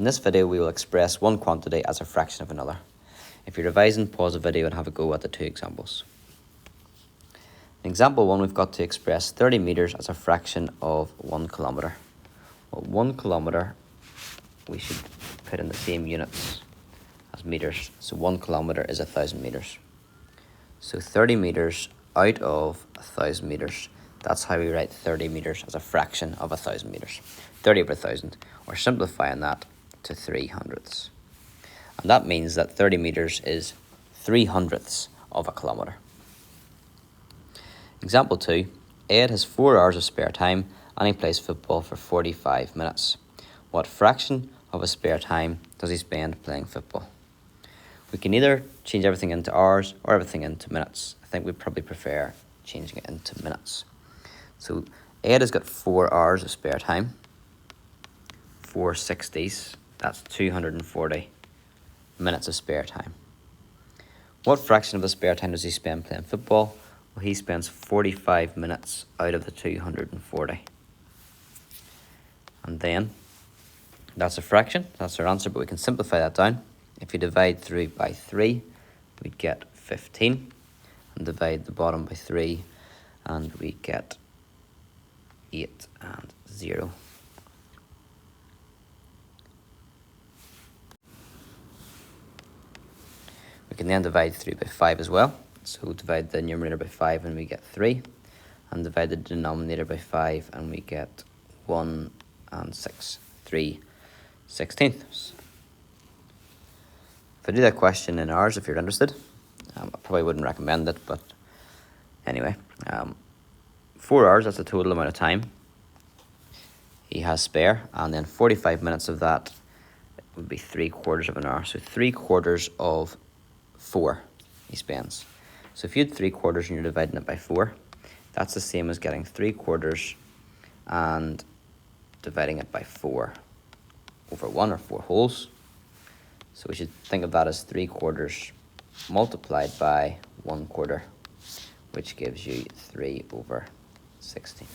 In this video, we will express one quantity as a fraction of another. If you're revising, pause the video and have a go at the two examples. In example 1, we've got to express 30 metres as a fraction of 1 kilometre. Well, 1 kilometre, we should put in the same units as metres. So 1 kilometre is 1,000 metres. So 30 metres out of 1,000 metres. That's how we write 30 metres as a fraction of 1,000 metres. 30 over 1,000, or simplifying that to 300ths. And that means that 30 metres is 300ths of a kilometre. Example 2, Ed has 4 hours of spare time and he plays football for 45 minutes. What fraction of his spare time does he spend playing football? We can either change everything into hours or everything into minutes. I think we'd probably prefer changing it into minutes. So Ed has got 4 hours of spare time. 4 60s, that's 240 minutes of spare time. What fraction of his spare time does he spend playing football? Well, he spends 45 minutes out of the 240. And then, that's a fraction, that's our answer, but we can simplify that down. If you divide through by 3, we get 15. And divide the bottom by 3, and we get 8 and 0. We can then divide 3 by 5 as well. So divide the numerator by 5 and we get 3. And divide the denominator by 5 and we get 1 and 6. 3/16. If I do that question in hours, if you're interested, I probably wouldn't recommend it, but anyway. 4 hours, that's the total amount of time he has spare. And then 45 minutes of that would be 3/4 of an hour. So 3/4 of 4 he spends. So if you had 3/4 and you're dividing it by 4, that's the same as getting 3/4 and dividing it by 4 over 1, or 4 wholes. So we should think of that as 3/4 multiplied by 1/4, which gives you 3/16.